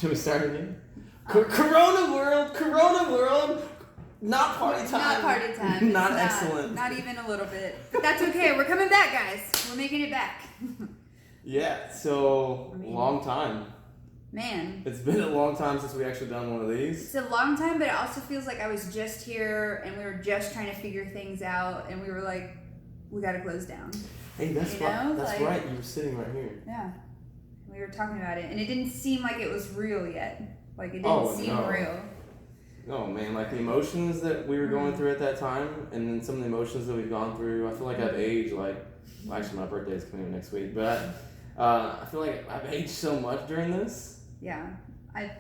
Should we start again? Corona world, not party time. Not party time. Not excellent. Not even a little bit. But that's okay. We're coming back, guys. We're making it back. Yeah, so long time. Man. It's been a long time since we actually done one of these. It's a long time, but it also feels like I was just here and we were just trying to figure things out and we were like, we gotta close down. Hey, that's right. That's right. You were sitting right here. Yeah. We were talking about it and it didn't seem like it was real yet. Like it didn't seem real. No, man, like the emotions that we were going through at that time and then some of the emotions that we've gone through, I feel like I've aged actually my birthday's coming next week, but I feel like I've aged so much during this. Yeah, I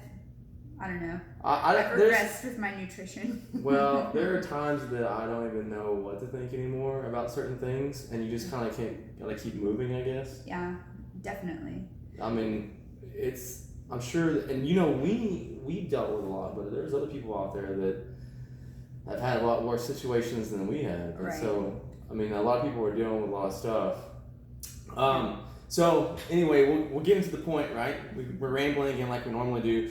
don't know. I've regressed with my nutrition. Well, there are times that I don't even know what to think anymore about certain things, and you just kind of gotta keep moving, I guess. Yeah, definitely. I mean, I'm sure, and we dealt with a lot, but there's other people out there that have had a lot worse situations than we have, and so I mean, a lot of people are dealing with a lot of stuff. So anyway, we'll get into the point, right? We're rambling again like we normally do.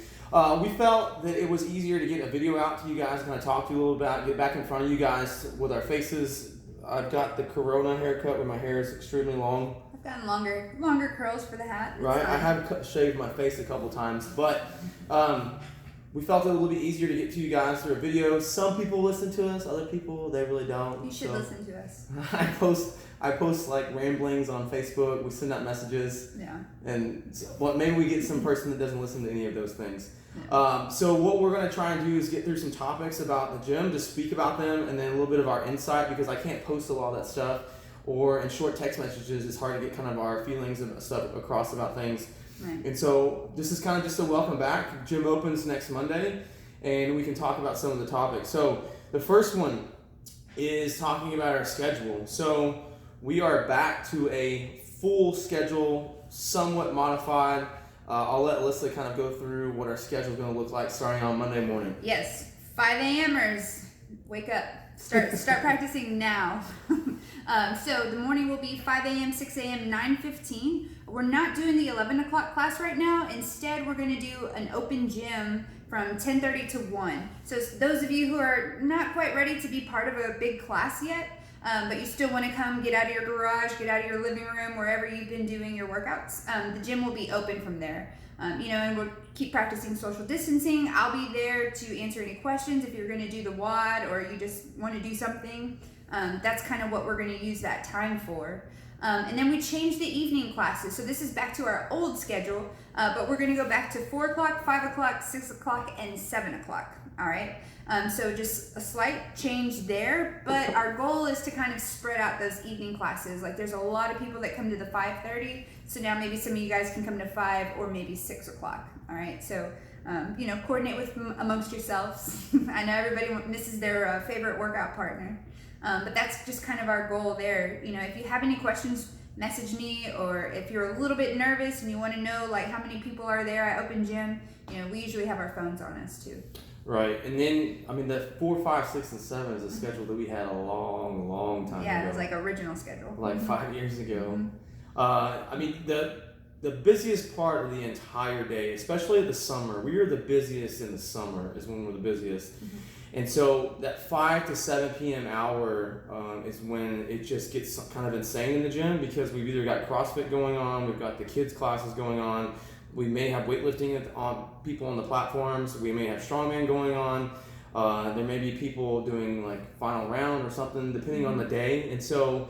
We felt that it was easier to get a video out to you guys, kind of talk to you a little bit, get back in front of you guys with our faces. I've got the Corona haircut where my hair is extremely long. I've gotten longer curls for the hat. Right, I have shaved my face a couple times, but we felt it a little bit easier to get to you guys through a video. Some people listen to us, other people, they really don't. You should listen to us. I post like ramblings on Facebook. We send out messages. Yeah. And maybe we get some person that doesn't listen to any of those things. Yeah. So what we're going to try and do is get through some topics about the gym, just speak about them, and then a little bit of our insight, because I can't post a lot of that stuff. Or in short text messages, it's hard to get kind of our feelings and stuff across about things. Right. And so this is kind of just a welcome back. Gym opens next Monday, and we can talk about some of the topics. So the first one is talking about our schedule. So we are back to a full schedule, somewhat modified. I'll let Alyssa kind of go through what our schedule is going to look like starting on Monday morning. Yes, 5 a.m.ers, wake up. Start practicing now. So the morning will be 5 a.m., 6 a.m., 9:15. We're not doing the 11 o'clock class right now. Instead, we're going to do an open gym from 10:30 to 1. So those of you who are not quite ready to be part of a big class yet, but you still want to come get out of your garage, get out of your living room, wherever you've been doing your workouts, the gym will be open from there. And we'll keep practicing social distancing. I'll be there to answer any questions if you're going to do the WOD or you just want to do something. That's kind of what we're going to use that time for. And then we changed the evening classes. So this is back to our old schedule, but we're going to go back to 4 o'clock, 5 o'clock, 6 o'clock, and 7 o'clock. All right. So just a slight change there, but our goal is to kind of spread out those evening classes. Like there's a lot of people that come to the 5:30, so now maybe some of you guys can come to 5 or maybe 6 o'clock. All right, so coordinate with amongst yourselves. I know everybody misses their favorite workout partner, but that's just kind of our goal there. If you have any questions, message me, or if you're a little bit nervous and you want to know like how many people are there at Open Gym, we usually have our phones on us too. Right, and then, the 4, 5, 6, and 7 is a schedule that we had a long time ago. Yeah, it was like original schedule. Like 5 years ago. The busiest part of the entire day, especially the summer, we are the busiest in the summer, is when we're the busiest. Mm-hmm. And so that 5 to 7 p.m. hour is when it just gets kind of insane in the gym, because we've either got CrossFit going on, we've got the kids' classes going on, we may have weightlifting on people on the platforms. We may have strongman going on. There may be people doing like final round or something, depending on the day. And so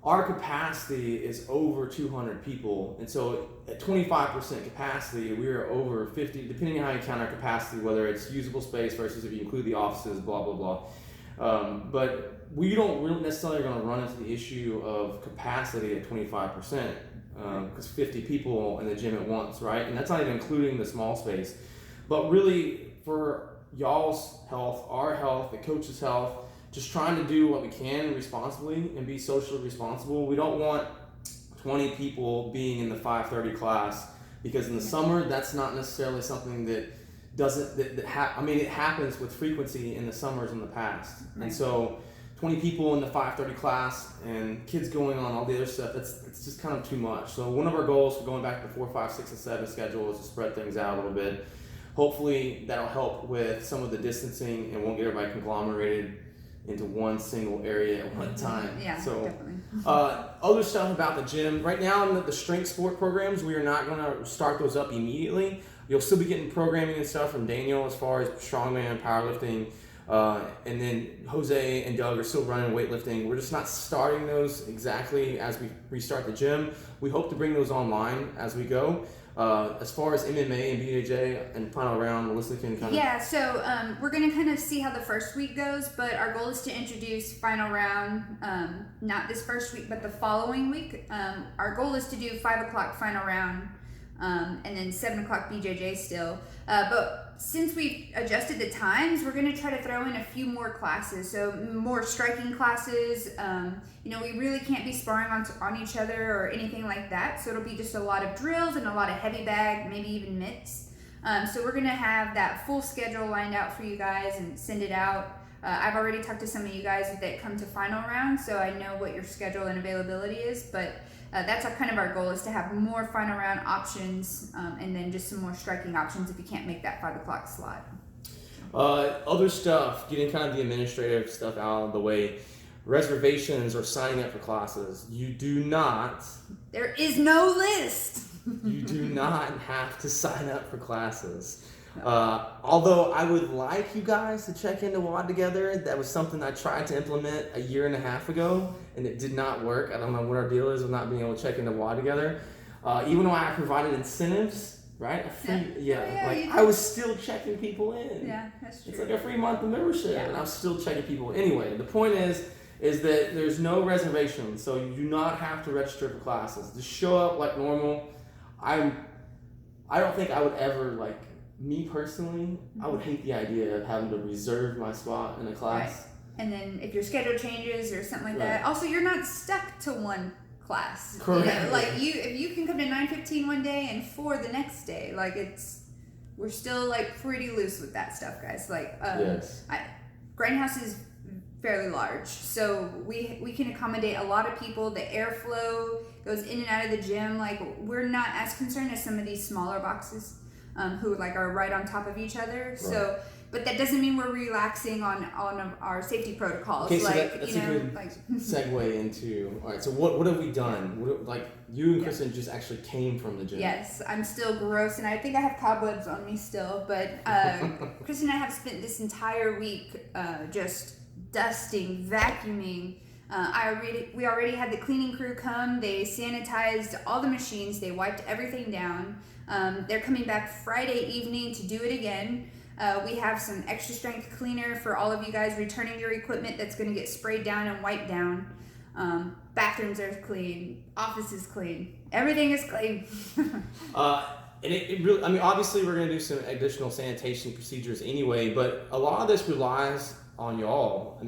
our capacity is over 200 people. And so at 25% capacity, we are over 50, depending on how you count our capacity, whether it's usable space versus if you include the offices, blah, blah, blah. But we don't really necessarily going to run into the issue of capacity at 25%. Because 50 people in the gym at once, right? And that's not even including the small space. But really, for y'all's health, our health, the coach's health, just trying to do what we can responsibly and be socially responsible. We don't want 20 people being in the 5:30 class, because in the summer, that's not necessarily something that it happens with frequency in the summers in the past. Right. And so 20 people in the 5:30 class and kids going on all the other stuff, it's just kind of too much. So one of our goals for going back to 4, 5, 6, and 7 schedule is to spread things out a little bit. Hopefully that'll help with some of the distancing and won't get everybody conglomerated into one single area at one time. Yeah, so, definitely. Other stuff about the gym. Right now in the strength sport programs, we are not going to start those up immediately. You'll still be getting programming and stuff from Daniel as far as strongman, powerlifting, and then Jose and Doug are still running weightlifting. We're just not starting those exactly as we restart the gym. We hope to bring those online as we go. As far as MMA and BJJ and final round, Melissa can kind of... Yeah, so we're going to kind of see how the first week goes, but our goal is to introduce final round, not this first week, but the following week. Our goal is to do 5 o'clock final round, and then 7 o'clock BJJ still. But since we've adjusted the times, we're going to try to throw in a few more classes. So more striking classes. We really can't be sparring on each other or anything like that. So it'll be just a lot of drills and a lot of heavy bag, maybe even mitts. So we're going to have that full schedule lined out for you guys and send it out. I've already talked to some of you guys that come to final round, so I know what your schedule and availability is. But that's kind of our goal, is to have more final round options, and then just some more striking options if you can't make that 5 o'clock slot. Other stuff, getting kind of the administrative stuff out of the way. Reservations or signing up for classes. You do not. There is no list. You do not have to sign up for classes. Although I would like you guys to check into WOD Together. That was something I tried to implement a year and a half ago, and it did not work. I don't know what our deal is with not being able to check into WOD Together. Even though I provided incentives, right? I was still checking people in. Yeah, that's true. It's like a free month of membership, and I was still checking people. Anyway, the point is that there's no reservations, so you do not have to register for classes. Just show up like normal. I don't think I would ever, me personally, I would hate the idea of having to reserve my spot in a class. Right. And then if your schedule changes or something like that, also you're not stuck to one class. Correct. If you can come to 9:15 one day and 4 the next day, we're still pretty loose with that stuff, guys. Yes. Grindhouse is fairly large, so we can accommodate a lot of people. The airflow goes in and out of the gym. We're not as concerned as some of these smaller boxes, who are right on top of each other. Right. So, but that doesn't mean we're relaxing on our safety protocols. Okay, so that's a good segue into. All right, so what have we done? You and Kristen just actually came from the gym. Yes, I'm still gross, and I think I have cobwebs on me still. But Kristen and I have spent this entire week just dusting, vacuuming. We already had the cleaning crew come. They sanitized all the machines. They wiped everything down. They're coming back Friday evening to do it again. We have some extra strength cleaner for all of you guys returning your equipment that's going to get sprayed down and wiped down. Bathrooms are clean. Office is clean. Everything is clean. And it really, obviously we're going to do some additional sanitation procedures anyway, but a lot of this relies on y'all.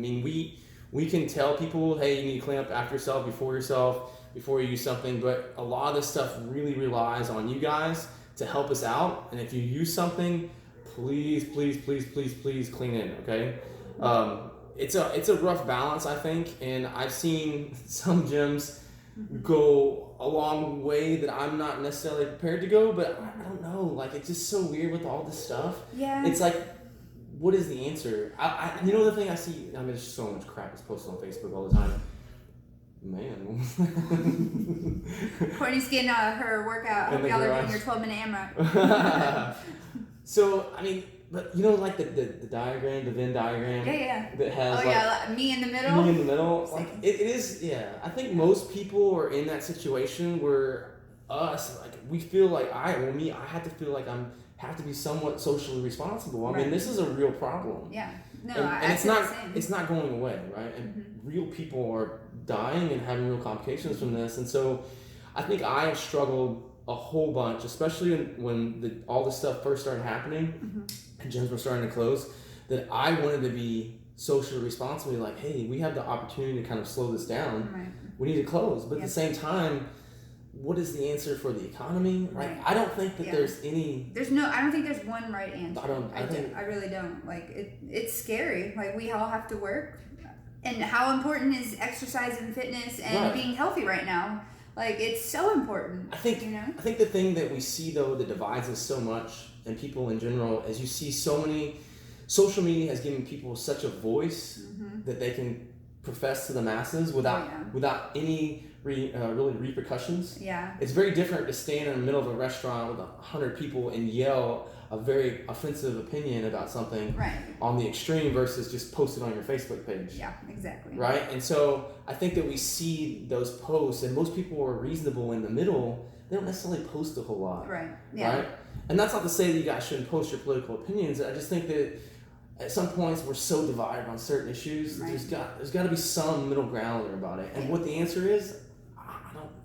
We can tell people, hey, you need to clean up after yourself, before you use something, but a lot of this stuff really relies on you guys to help us out. And if you use something, please clean it, okay? It's a rough balance, I think, and I've seen some gyms go a long way that I'm not necessarily prepared to go, but I don't know, it's just so weird with all this stuff. Yeah. It's what is the answer? The thing I see, there's so much crap that's posted on Facebook all the time. Man. Courtney's getting her workout. I hope y'all are doing your 12-minute AMRAP. So, but the diagram, the Venn diagram. Yeah. That has me in the middle. Me in the middle. It is, yeah. I think most people are in that situation where we feel I have to feel like have to be somewhat socially responsible. This is a real problem. Yeah. No, and it's not going away, right? And real people are dying and having real complications from this. And so I think I have struggled a whole bunch, especially when all this stuff first started happening and gyms were starting to close, that I wanted to be socially responsible, hey, we have the opportunity to kind of slow this down. Right. We need to close. But at the same time, what is the answer for the economy? Right. I don't think that there's any... I don't think there's one right answer. I really don't. It's scary. We all have to work. and how important is exercise and fitness and Right. being healthy right now. Like, it's so important. I think you know. I think the thing that we see though that divides us so much and people in general is you see so many social media has given people such a voice that they can profess to the masses without without any really repercussions. Yeah. It's very different to stand in the middle of a restaurant with 100 people and yell a very offensive opinion about something Right. on the extreme versus just post it on your Facebook page. Yeah, exactly. Right? And so I think that we see those posts, and most people are reasonable in the middle. They don't necessarily post a whole lot. Right. Yeah. Right? And that's not to say that you guys shouldn't post your political opinions. I just think that at some points we're so divided on certain issues. Right. There's got to be some middle ground about it. And what the answer is,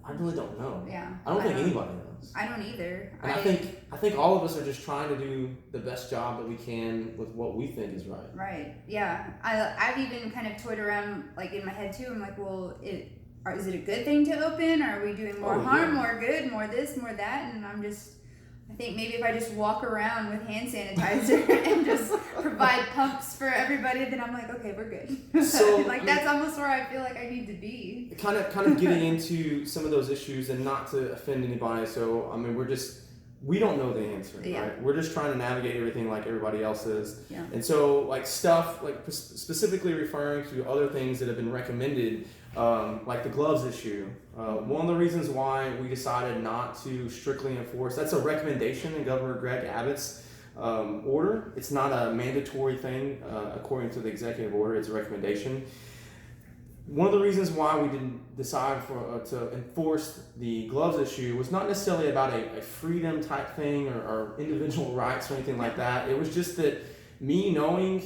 I really don't know. Yeah. I don't think anybody knows. I don't either. And I think all of us are just trying to do the best job that we can with what we think is right. Right. Yeah. I've even kind of toyed around, like, in my head too. I'm like, well, is it a good thing to open? Are we doing more harm, more good, more this, more that? And I think maybe if I just walk around with hand sanitizer and just provide pumps for everybody, then I'm like, okay, we're good. So, like, that's almost where I feel like I need to be. Kind of getting into some of those issues, and not to offend anybody. So I mean, we don't know the answer, right? We're just trying to navigate everything like everybody else is. Yeah. And so, like, stuff like specifically referring to other things that have been recommended, like the gloves issue. One of the reasons why we decided not to strictly enforce, that's a recommendation in Governor Greg Abbott's order. It's not a mandatory thing according to the executive order. It's a recommendation. One of the reasons why we didn't decide to enforce the gloves issue was not necessarily about a freedom type thing or individual rights or anything like that. It was just that me knowing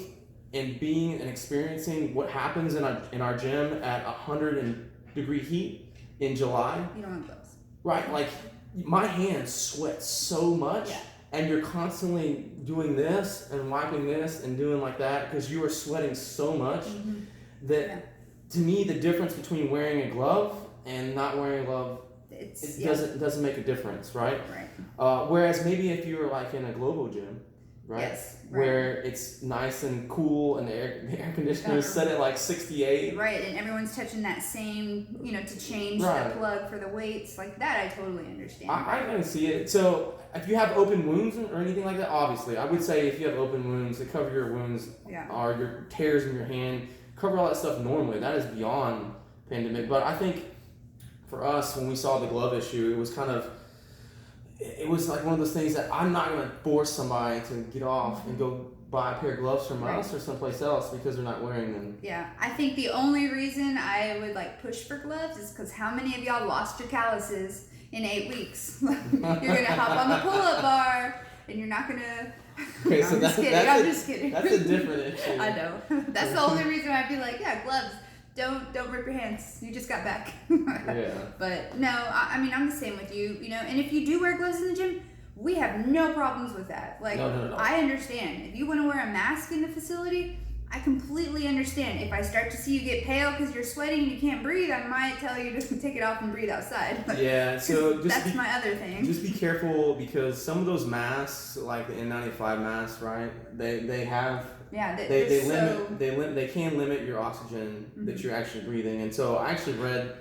and being and experiencing what happens in our gym at 100-degree heat in July. You don't want gloves. Right, like my hands sweat so much. Yeah. And you're constantly doing this and wiping this and doing like that because you are sweating so much that to me the difference between wearing a glove and not wearing a glove doesn't make a difference, right? Right. Whereas maybe if you were like in a Globo gym, right? Yes. Right. Where it's nice and cool and the air conditioner is set at like 68. Right, and everyone's touching that same, to change Right. the plug for the weights, like that. I totally understand. I can see it. So if you have open wounds or anything like that, obviously, I would say if you have open wounds, to cover your wounds or your tears in your hand, cover all that stuff normally. That is beyond pandemic. But I think for us, when we saw the glove issue, it was like one of those things that I'm not going to force somebody to get off and go buy a pair of gloves from us or someplace else because they're not wearing them. Yeah, I think the only reason I would push for gloves is because how many of y'all lost your calluses in 8 weeks? You're going to hop on the pull-up bar and you're not going to... Okay, no, so I'm just kidding. That's a different issue. I know. That's the only reason I'd be like, yeah, gloves. Don't rip your hands. You just got back. Yeah. But no, I mean, I'm the same with you, and if you do wear gloves in the gym, we have no problems with that. No. I understand. If you want to wear a mask in the facility, I completely understand. If I start to see you get pale because you're sweating and you can't breathe, I might tell you to take it off and breathe outside. Yeah, so that's my other thing. Just be careful because some of those masks, like the N95 masks, right? They have... Yeah, they can limit your oxygen that you're actually breathing. And so I actually read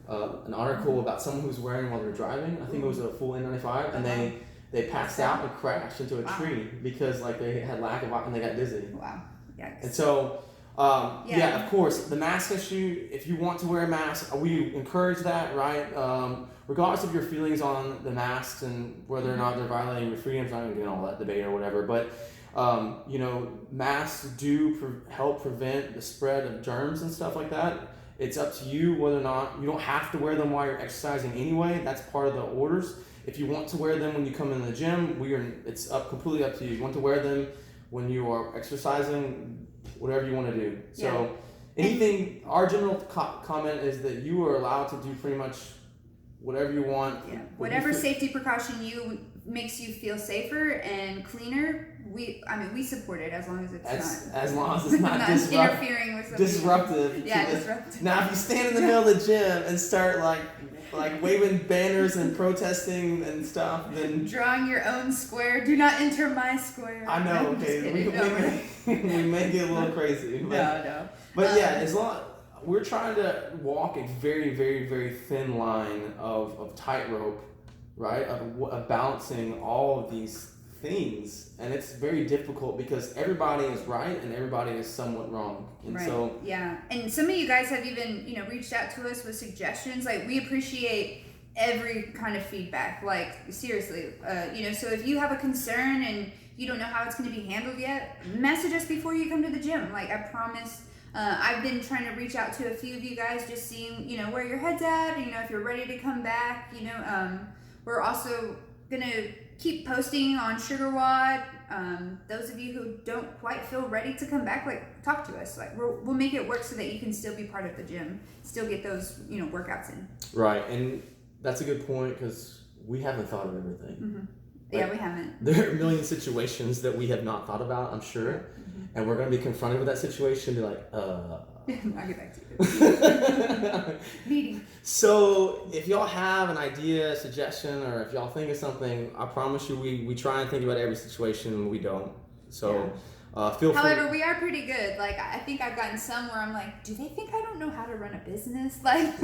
an article about someone who's wearing while they're driving. I think it was a full N95, and they passed out and crashed into a tree because they had lack of oxygen and they got dizzy. Wow. Yikes. And so of course, the mask issue. If you want to wear a mask, we encourage that, right? Regardless of your feelings on the masks and whether or not they're violating your freedoms, I'm not going to get all that debate or whatever, but. Masks do help prevent the spread of germs and stuff like that. It's up to you whether or not you don't have to wear them while you're exercising anyway. That's part of the orders. If you want to wear them when you come in the gym, it's completely up to you. You want to wear them when you are exercising, whatever you want to do. So anything, our general comment is that you are allowed to do pretty much whatever you want. Yeah. Whatever safety precaution makes you feel safer and cleaner. We support it as long as it's not disruptive. interfering with disruptive. Yeah, disruptive. Now, if you stand in the middle of the gym and start like waving banners and protesting and stuff, then Drawing your own square. Do not enter my square. I know. I'm just Okay, kidding. we may get a little crazy. But, No. But yeah, as long we're trying to walk a very, very, very thin line of tightrope, right? Of balancing all of these things, and it's very difficult because everybody is right and everybody is somewhat wrong, and Right. so Yeah, and some of you guys have even reached out to us with suggestions. Like, we appreciate every kind of feedback. Like, seriously, so if you have a concern and you don't know how it's going to be handled yet, message us before you come to the gym. Like, I promise. I've been trying to reach out to a few of you guys, just seeing where your head's at. If you're ready to come back. We're also gonna keep posting on Sugar WOD. Those of you who don't quite feel ready to come back, like, talk to us. Like, we'll make it work so that you can still be part of the gym, still get those workouts in. right, and that's a good point because we haven't thought of everything. Mm-hmm. Like, Yeah, we haven't. there are a million situations that we have not thought about, I'm sure, Mm-hmm. and we're going to be confronted with that situation and be like, I'll get back to you. Meeting. So if y'all have an idea, suggestion, or if y'all think of something, I promise you we try and think about every situation and we don't. So feel free. However, we are pretty good. Like, I think I've gotten some where I'm like, do they think I don't know how to run a business? Like,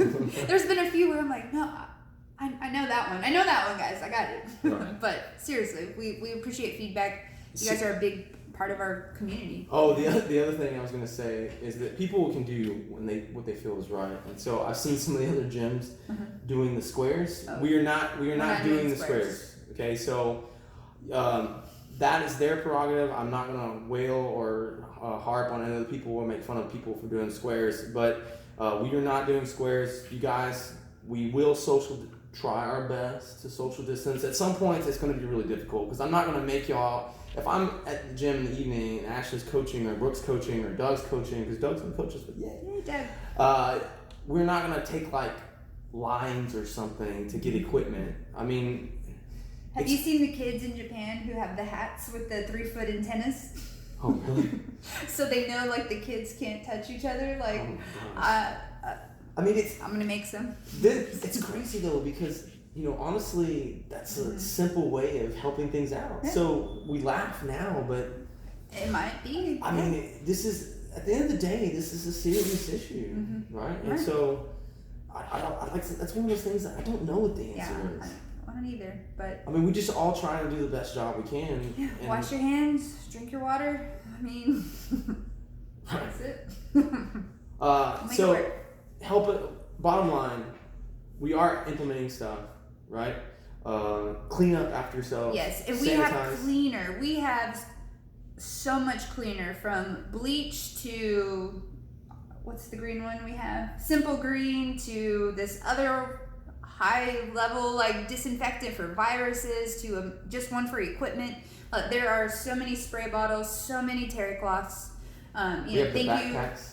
there's been a few where I'm like, no, I know that one. I know that one, guys. I got it. Right. But seriously, we appreciate feedback. You guys are a big part of our community. Oh, the other thing I was gonna say is that people can do what they feel is right, and so I've seen some of the other gyms doing the squares. Oh. We are not doing the squares. squares. Okay, so that is their prerogative. I'm not gonna wail or harp on any of the people or make fun of people for doing squares, but we are not doing squares. You guys, we will try our best to social distance. At some points, it's going to be really difficult because I'm not going to make y'all. If I'm at the gym in the evening and Ashley's coaching or Brooke's coaching or Doug's coaching, because Doug's going to coach us, but Yay, Doug. we're not going to take like lines or something to get equipment. I mean, Have you seen the kids in Japan who have the hats with the 3-foot antennas? oh really? So they know, like, the kids can't touch each other. Like, Oh, gosh. I mean, I'm gonna make some. it's crazy though because honestly, that's a simple way of helping things out. Yeah. So we laugh now, but It might be. I mean, this is at the end of the day, this is a serious issue, right? And Right. so I like that's one of those things that I don't know what the answer Yeah, is. I don't either. But I mean, we just all try to do the best job we can. yeah, and- wash your hands, drink your water. I mean, that's it. Make it So work. help it. Bottom line, we are implementing stuff, right? Clean up after yourself. Yes, and we have sanitize. cleaner. We have so much cleaner, from bleach to what's the green one we have? Simple Green, to this other high level like disinfectant for viruses, to just one for equipment. There are so many spray bottles, so many terry cloths. We have the thank you. backpacks.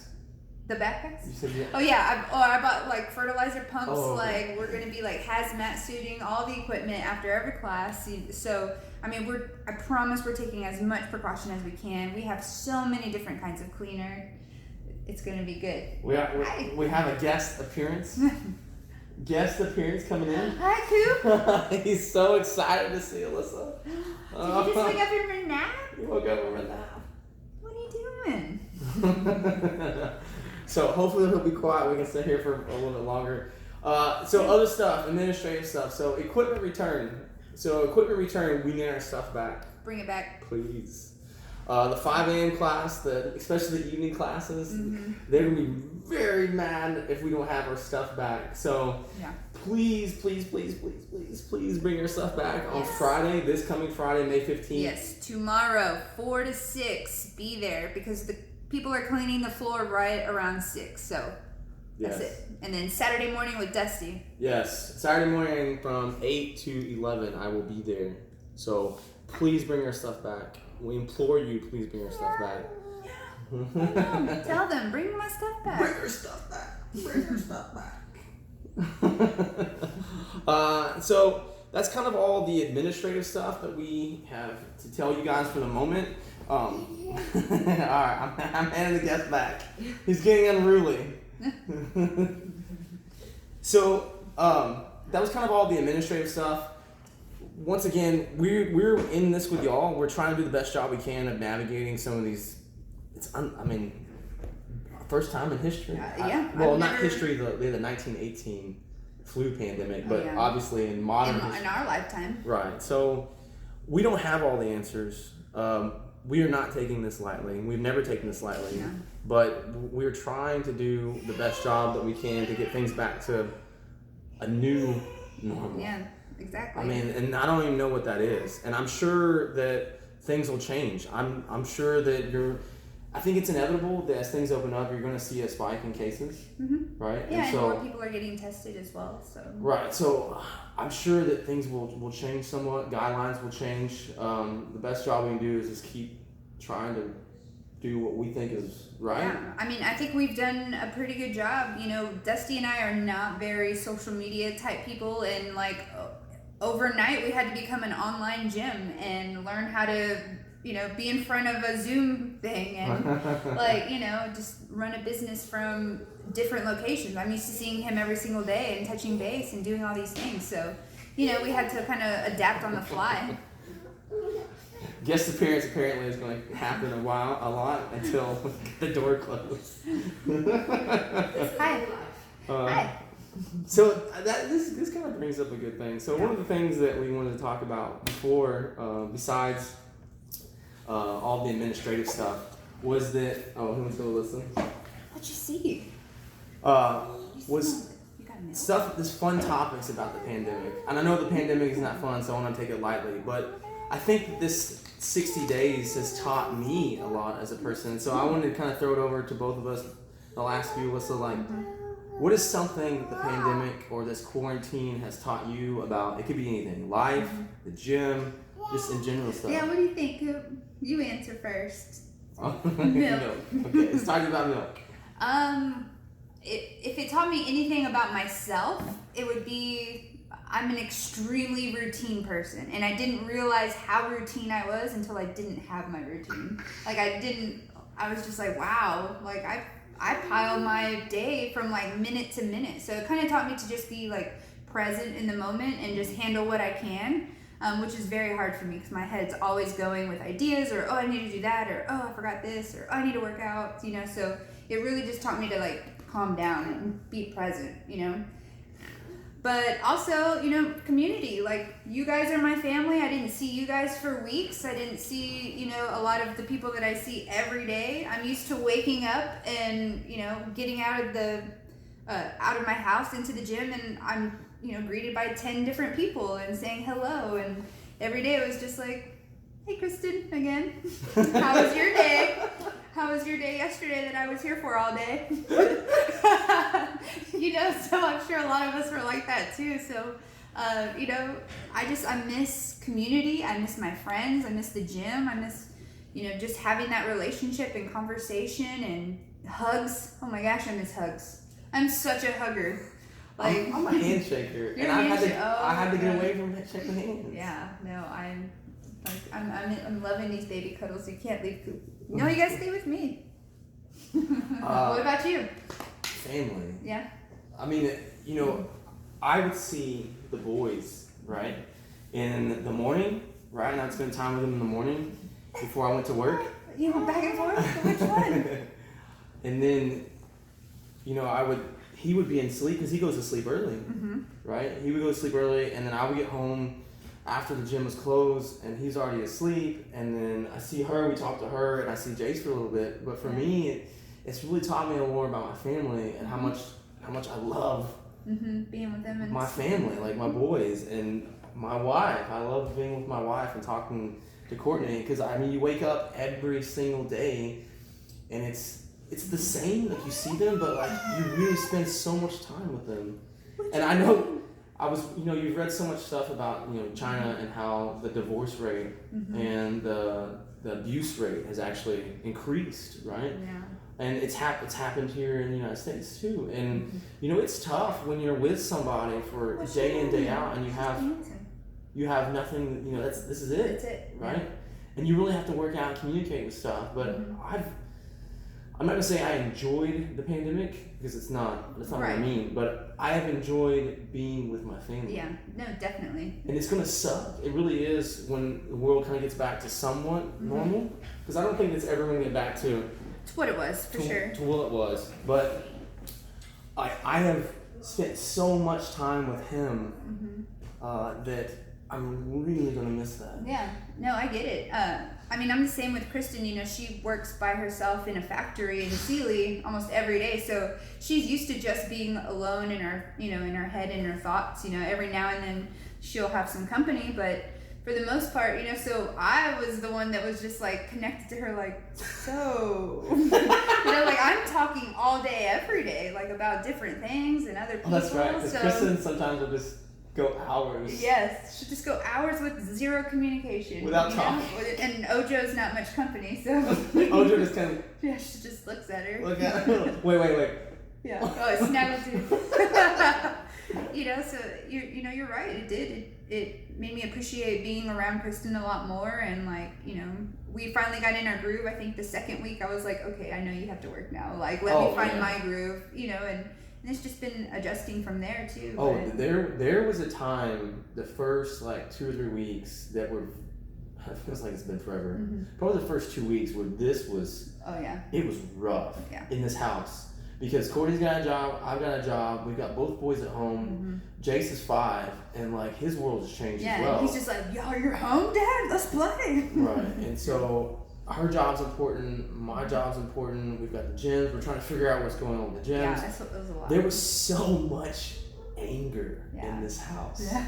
The backpacks? You said yeah. Oh yeah, I bought like fertilizer pumps. Oh, okay. Like, we're gonna be like hazmat suiting all the equipment after every class. So I mean, I promise we're taking as much precaution as we can. We have so many different kinds of cleaner. It's gonna be good. We have a guest appearance. Guest appearance coming in. Hi, Coop. He's so excited to see Alyssa. Did you just wake up from a nap? He woke up from a nap. What are you doing? So hopefully he'll be quiet. We can sit here for a little bit longer. So other stuff, administrative stuff. So equipment return. We need our stuff back, Bring it back. please. The 5 a.m. class, especially the evening classes, they're gonna be very mad if we don't have our stuff back. So Yeah. please bring your stuff back on Yes. Friday, this coming Friday, May 15th. Yes, tomorrow, 4 to 6. Be there because the people are cleaning the floor right around 6. So that's Yes. it. And then Saturday morning with Dusty. Yes, Saturday morning from 8 to 11, I will be there. So please bring your stuff back. We implore you, please bring your stuff back. Tell them, bring my stuff back. Bring your stuff back. Bring your stuff back. So that's kind of all the administrative stuff that we have to tell you guys for the moment. All right, I'm handing the guest back. He's getting unruly. So that was kind of all the administrative stuff. Once again, we're in this with y'all. We're trying to do the best job we can of navigating some of these. First time in history. Not history. The 1918 flu pandemic, but obviously in modern in our lifetime. Right. So we don't have all the answers. We are not taking this lightly. We've never taken this lightly. Yeah. But we're trying to do the best job that we can to get things back to a new normal. Yeah, exactly. I mean, and I don't even know what that is. And I'm sure that things will change. I'm sure that I think it's inevitable that as things open up, you're going to see a spike in cases, right? Yeah, and more people are getting tested as well. So right, so I'm sure that things will change somewhat. Guidelines will change. The best job we can do is just keep trying to do what we think is right. Yeah, I mean, I think we've done a pretty good job. You know, Dusty and I are not very social media type people, and like overnight we had to become an online gym and learn how to, you know, be in front of a Zoom thing and like, you know, just run a business from different locations. I'm used to seeing him every single day and touching base and doing all these things. So, you know, we had to kind of adapt on the fly. Guest appearance apparently is going to happen a lot until the door closes. Hi. Hi. So this kind of brings up a good thing. So one of the things that we wanted to talk about before, besides all the administrative stuff, was that who wants to listen? What'd you see? Was stuff, this fun topics about the pandemic. And I know the pandemic is not fun, so I want to take it lightly, but I think that this 60 days has taught me a lot as a person. So I wanted to kind of throw it over to both of us, the last few of us. So like, what is something that the pandemic or this quarantine has taught you about? It could be anything, life, the gym, just in general stuff. Yeah, what do you think? You answer first. Milk. Okay, it's talking about milk. If it taught me anything about myself, it would be I'm an extremely routine person, and I didn't realize how routine I was until I didn't have my routine. Like I was just like, wow, like I pile my day from like minute to minute. So it kind of taught me to just be like present in the moment and just handle what I can, which is very hard for me because my head's always going with ideas or, oh, I need to do that, or, oh, I forgot this, or, oh, I need to work out, you know. So it really just taught me to like calm down and be present, you know. But also, you know, community. Like, you guys are my family. I didn't see you guys for weeks. I didn't see, you know, a lot of the people that I see every day. I'm used to waking up and, you know, getting out of my house into the gym, and I'm, you know, greeted by 10 different people and saying hello. And every day it was just like, hey, Kristen, again. How was your day? How was your day yesterday that I was here for all day? You know, so I'm sure a lot of us were like that too. So, you know, I miss community. I miss my friends. I miss the gym. I miss, you know, just having that relationship and conversation and hugs. Oh my gosh, I miss hugs. I'm such a hugger. Like, I'm a handshaker, and I had to get away from shaking hands. Yeah, no, I'm loving these baby cuddles. You can't leave poop. No, you guys stay with me. What about you? Family. Yeah. I mean, you know, I would see the boys, right, in the morning, right, and I'd spend time with them in the morning before I went to work. You went back and forth? Which one? And then, you know, he would be in sleep because he goes to sleep early, right? He would go to sleep early, and then I would get home after the gym was closed, and he's already asleep. And then I see her, we talk to her, and I see Jace for a little bit. But for me, it's really taught me a lot more about my family and how much I love being with them and my family, like my boys and my wife. I love being with my wife and talking to Courtney because I mean, you wake up every single day, and it's the same. Like, you see them, but like you really spend so much time with them. And I know you've read so much stuff about, you know, China and how the divorce rate and the abuse rate has actually increased, right? Yeah. And it's happened here in the United States too. And you know, it's tough when you're with somebody for day in, day out, and you have nothing. You know, this is it. That's it, right? Yeah. And you really have to work out and communicate with stuff. But I'm not gonna say I enjoyed the pandemic because that's not what I Right. mean, but I have enjoyed being with my family. Yeah, no, definitely. And it's gonna suck. It really is when the world kind of gets back to somewhat normal. Because I don't think it's ever gonna get back to It's what it was, for sure. to what it was. But I have spent so much time with him that I'm really gonna miss that. Yeah, no, I get it. I mean, I'm the same with Kristen. You know, she works by herself in a factory in Sealy almost every day, so she's used to just being alone in her, you know, in her head and her thoughts. You know, every now and then she'll have some company, but for the most part, you know, so I was the one that was just like connected to her, like, so, you know, like I'm talking all day, every day, like about different things and other people. Oh, that's right. Because So, Kristen sometimes will just go hours. yes, she'll just go hours with zero communication. Without you know? talking. And Ojo's not much company, so. Ojo just kind of Yeah, she just looks at her. look at her. Wait. Yeah. Oh, it's snaggled too. You know, so you're right. It did. It made me appreciate being around Kristen a lot more, and like, you know, we finally got in our groove. I think the second week I was like, okay, I know you have to work now. Like, let me find my groove, you know, and it's just been adjusting from there too. Oh, but- there was a time, the first like 2 or 3 weeks that were, it feels like it's been forever. Probably the first 2 weeks where this was, Oh yeah. it was rough Yeah. in this house. Because Courtney's got a job, I've got a job, we've got both boys at home. Jace is 5, and like his world has changed Yeah, as well. he's just like, yo, you're home, Dad? Let's play. Right, and so her job's important, my job's important, we've got the gyms, we're trying to figure out what's going on with the gyms. Yeah, it was a lot. There was so much anger Yeah. in this house. Yeah.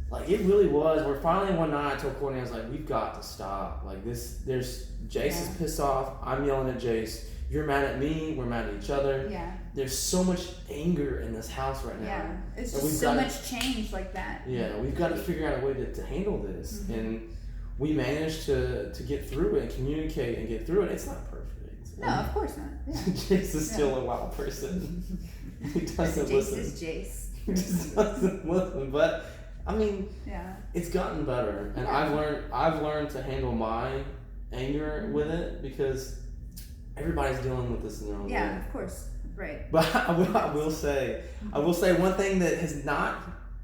Like, it really was. Where finally one night I told Courtney, I was like, we've got to stop. Like, Jace is pissed off, I'm yelling at Jace, you're mad at me, we're mad at each other. Yeah. There's so much anger in this house right now. Yeah. It's And just we've so gotta- much change like that. Yeah, we've got to figure out a way to handle this. And we managed to get through it and communicate and get through it. It's not perfect. No, of course not. Yeah. Jace is still a wild person. He doesn't Jace listen. is Jace. He just doesn't listen. But I mean, Yeah. it's gotten better, and Yeah. I've learned to handle my anger with it because everybody's dealing with this in their own Yeah, way. of course. Right. But I will say one thing that has not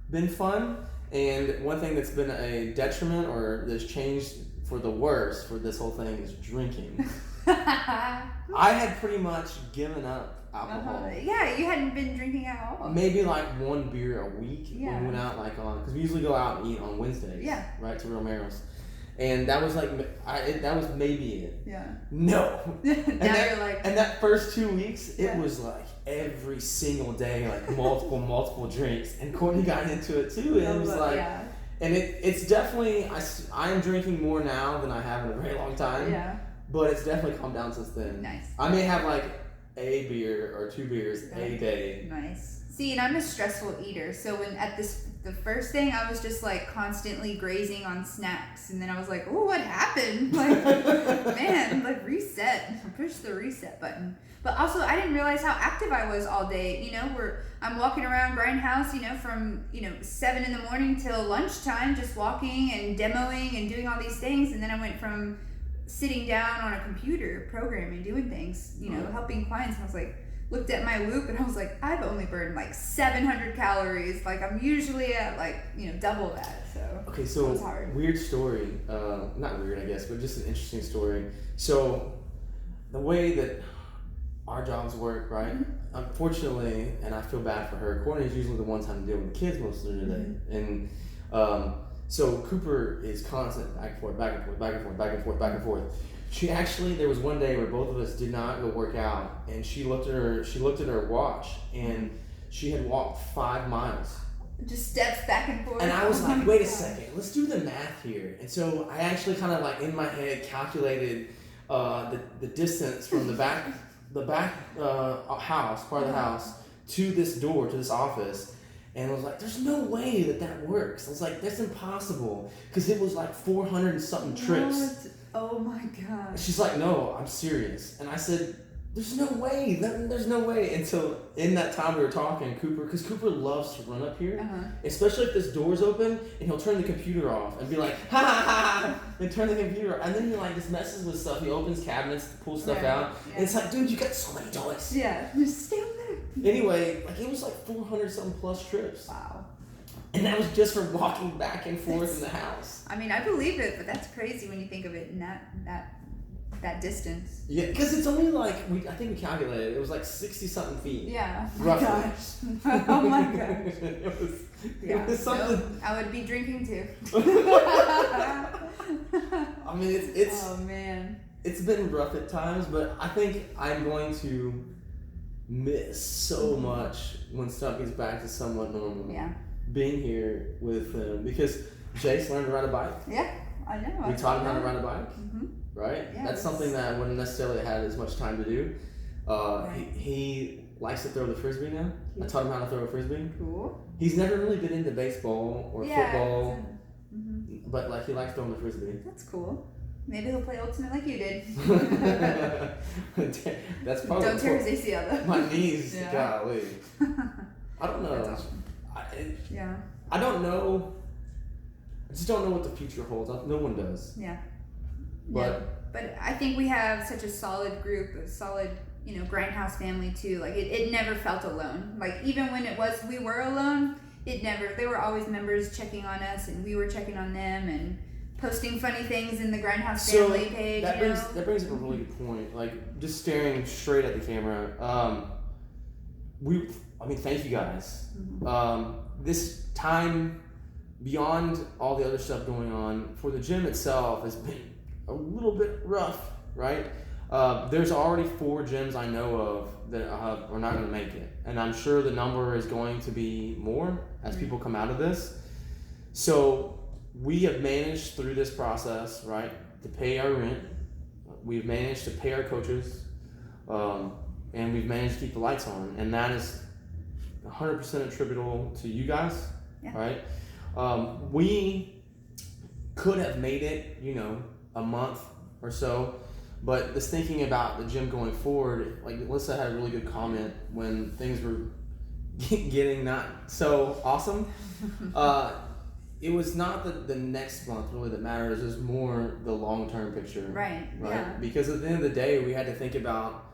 been fun, and one thing that's been a detriment or that's changed for the worse for this whole thing is drinking. I had pretty much given up alcohol. Yeah, you hadn't been drinking at all. Maybe like 1 beer a week when Yeah. we went out, like on, because we usually go out and eat on Wednesdays. Yeah. Right, to Romero's. And that was like, that was maybe it. Yeah. No. Now that, you're like, and that first 2 weeks, it Yeah. was like every single day, like multiple drinks. And Courtney got into it too. And it was like, yeah. and it's definitely, I am drinking more now than I have in a very long time. Yeah. But it's definitely calmed down since then. Nice. I may have like a beer or 2 beers a day. Nice. See, and I'm a stressful eater, so when the first thing I was just like constantly grazing on snacks, and then I was like, oh, what happened? Like, man, like reset. Push the reset button. But also, I didn't realize how active I was all day. You know, I'm walking around Grindhouse, you know, from 7 in the morning till lunchtime, just walking and demoing and doing all these things, and then I went from sitting down on a computer programming, doing things, helping clients, and I was like, looked at my Whoop and I was like, I've only burned like 700 calories. Like, I'm usually at like, double that. So Okay, so it was hard. weird story. Not weird, I guess, but just an interesting story. So the way that our jobs work, right? Unfortunately, and I feel bad for her, Courtney's usually the one time to deal with the kids most of the day. And so Cooper is constant back and forth, back and forth, back and forth, back and forth, back and forth. She actually, there was one day where both of us did not go work out, and she looked at her watch, and she had walked 5 miles. Just steps back and forth. And I was Oh like, my wait a God. second, let's do the math here. And so I actually kind of like in my head calculated the distance from the back house, part of the house, to this door, to this office. And I was like, there's no way that works. I was like, that's impossible. Because it was like 400 and something trips. What? Oh my God. She's like, no, I'm serious. And I said, there's no way. There's no way. And so in that time we were talking, because Cooper loves to run up here, especially if this door's open, and he'll turn the computer off and be like, ha ha ha, and turn the computer off. And then he like just messes with stuff. He opens cabinets to pull stuff out. Yeah. And it's like, dude, you got so many toys. Yeah, just stay over there. Anyway, like it was like 400 something plus trips. Wow. And that was just for walking back and forth in the house. I mean, I believe it, but that's crazy when you think of it in that distance. Yeah, because it's only like, I think we calculated, it was like 60 something feet. Yeah. Roughly. Gosh. Oh my gosh. It was something. Nope, I would be drinking too. I mean, it's. Oh man. It's been rough at times, but I think I'm going to miss so much when stuff gets back to somewhat normal. Yeah. Being here with him, because Jace learned to ride a bike. Yeah, I know. We taught him how to ride a bike. Right? Yes. That's something that I wouldn't necessarily have as much time to do. Right. He likes to throw the frisbee now. I taught him how to throw a frisbee. Cool. He's never really been into baseball or football, but like he likes throwing the frisbee. That's cool. Maybe he'll play ultimate like you did. That's probably. Don't tear his ACL though. My knees, Yeah. golly. I don't know. That's awesome. I don't know. I just don't know what the future holds. No one does. Yeah. But I think we have such a solid group, a solid, Grindhouse family too. Like it never felt alone. Like even when we were alone, they were always members checking on us, and we were checking on them and posting funny things in the Grindhouse family page. That brings up a really good point. Like just staring straight at the camera. Thank you guys. This time beyond all the other stuff going on for the gym itself has been a little bit rough, right? There's already 4 gyms I know of that are not going to make it, and I'm sure the number is going to be more as people come out of this. So we have managed through this process, right, to pay our rent. We've managed to pay our coaches, and we've managed to keep the lights on, and that is 100% attributable to you guys, right? We could have made it, a month or so, but just thinking about the gym going forward, like Alyssa had a really good comment when things were getting not so awesome. It was not the next month really that matters, it was more the long-term picture. Right? Yeah. Because at the end of the day, we had to think about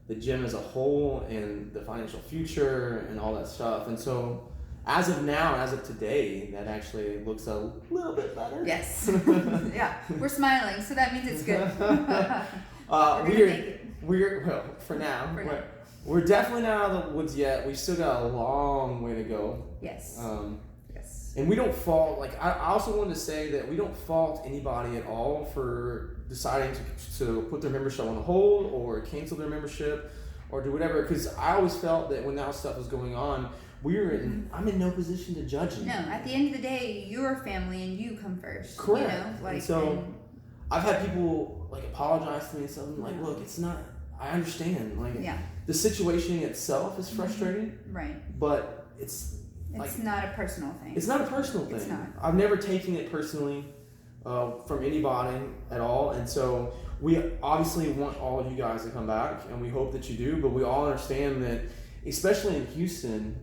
the gym as a whole and the financial future and all that stuff. And so as of now, as of today, that actually looks a little bit better. Yes. Yeah. We're smiling, so that means it's good. Well, for now. We're definitely not out of the woods yet. We've still got a long way to go. Yes. Yes. And we don't fault, I also wanted to say that we don't fault anybody at all for deciding to put their membership on hold or cancel their membership or do whatever, because I always felt that when that stuff was going on, I'm in no position to judge you. No, at the end of the day, your family and you come first. Correct. And so I've had people apologize to me and something look, it's not, I understand. The situation itself is frustrating. Right. But it's not a personal thing. It's not a personal thing. It's not. I've never taken it personally from anybody at all. And so we obviously want all of you guys to come back, and we hope that you do, but we all understand that, especially in Houston,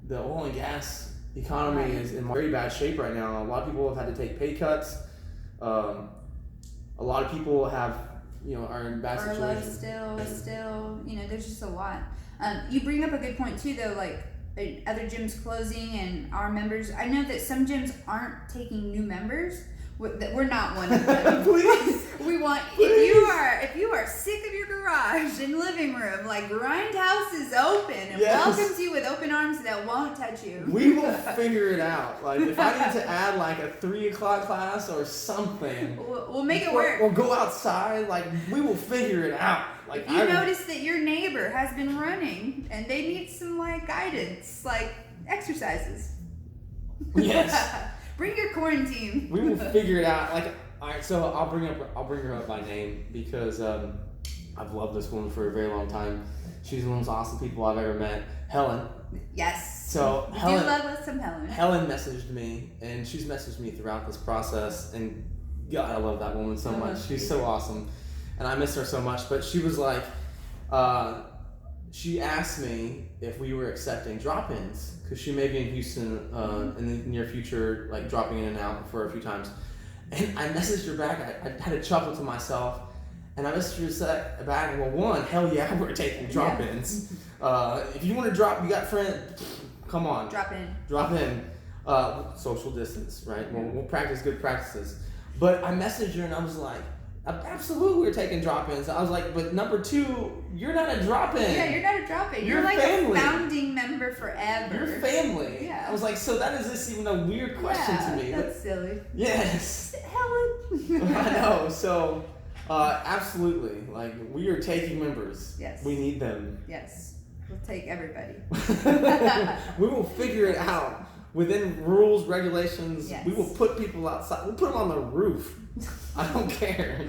the oil and gas economy is in very bad shape right now. A lot of people have had to take pay cuts. A lot of people have, are in bad situations. Still, there's just a lot. You bring up a good point too, though, other gyms closing and our members. I know that some gyms aren't taking new members. We're not one of them. Please. We want, if you are sick of your garage and living room, Grindhouse is open and welcomes you with open arms that won't touch you. We will figure it out. If I need to add a 3 o'clock class or something, we'll make it work. Or go outside. We will figure it out. If you notice that your neighbor has been running and they need some guidance, exercises. Yes. Bring your quarantine. We will figure it out. All right, so I'll bring her up by name because I've loved this woman for a very long time. She's one of the most awesome people I've ever met. Helen. Yes. So we Helen, do love us some Helen. Helen messaged me, and she's messaged me throughout this process, and God, I love that woman so much. She's so awesome, and I miss her so much. But she was like, she asked me if we were accepting drop-ins because she may be in Houston in the near future, like dropping in and out for a few times. And I messaged her back. I had a chuckle to myself, and I messaged her back. Well, one, hell yeah, we're taking drop-ins. If you want to drop, you got friends, come on, Drop in. drop in. Social distance, right? We'll practice good practices. But I messaged her and I was like, absolutely, we're taking drop-ins. I was like, but number two, you're not a drop-in. Yeah, you're not a drop-in. You're like family. a founding member forever. You're family. Yeah. I was like, so that is just even a weird question to me. That's silly. Yes. Helen. I know. So, absolutely, like we are taking members. Yes. We need them. Yes. We'll take everybody. We will figure it out within rules, regulations. Yes. We will put people outside. We'll put them on the roof. I don't care.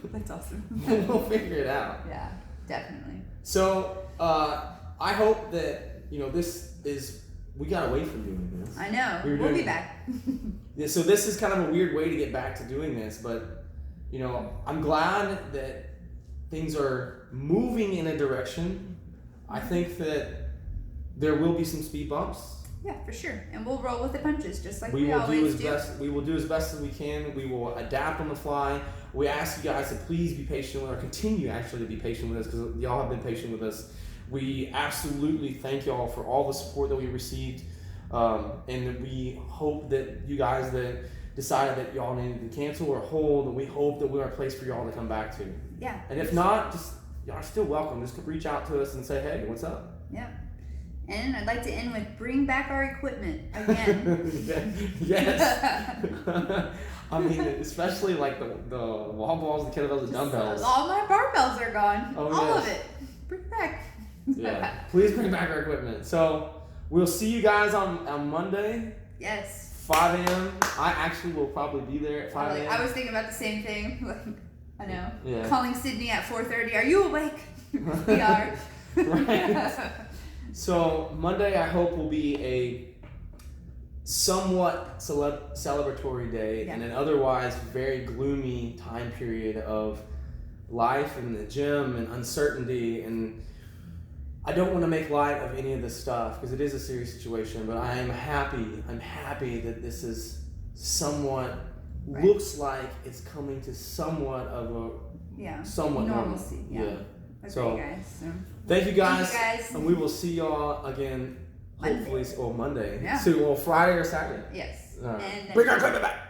That's awesome. We'll figure it out. Yeah, definitely. So I hope that this is. We got away from doing this. I know. We were We'll doing- be back. Yeah, so this is kind of a weird way to get back to doing this, but I'm glad that things are moving in a direction. I think that there will be some speed bumps. Yeah, for sure. And we'll roll with the punches, just like We we will do always as do. best. We will do as best as we can. We will adapt on the fly. We ask you guys to please be patient with, or continue actually to be patient with us, because y'all have been patient with us. We absolutely thank y'all for all the support that we received, and we hope that you guys that decided that y'all needed to cancel or hold, we hope that we're a place for y'all to come back to. Yeah. And if not, just y'all are still welcome. Just reach out to us and say, hey, what's up? Yeah. And I'd like to end with bring back our equipment again. Yes. I mean, especially like the wall balls, the kettlebells, the dumbbells. All my barbells are gone. Oh, all yes. of it. Bring it back. Yeah. Please bring back our equipment. So we'll see you guys on Monday, Yes. 5 a.m. I actually will probably be there at 5 a.m. I was thinking about the same thing. I know. Yeah. Calling Sydney at 4:30. Are you awake? We are. Right. So Monday, I hope, will be a somewhat celebratory day, Yeah. in an otherwise very gloomy time period of life in the gym and uncertainty. And I don't want to make light of any of this stuff because it is a serious situation. But I am happy. I'm happy that this is somewhat Right. looks like it's coming to somewhat of a Yeah. somewhat Normalcy. normal. Yeah. Okay, So- guys. So, Thank you guys. Thank you, guys. And we will see y'all again, Monday. hopefully, Monday. Yeah. So, Friday or Saturday. yes. All right. And Bring our equipment back.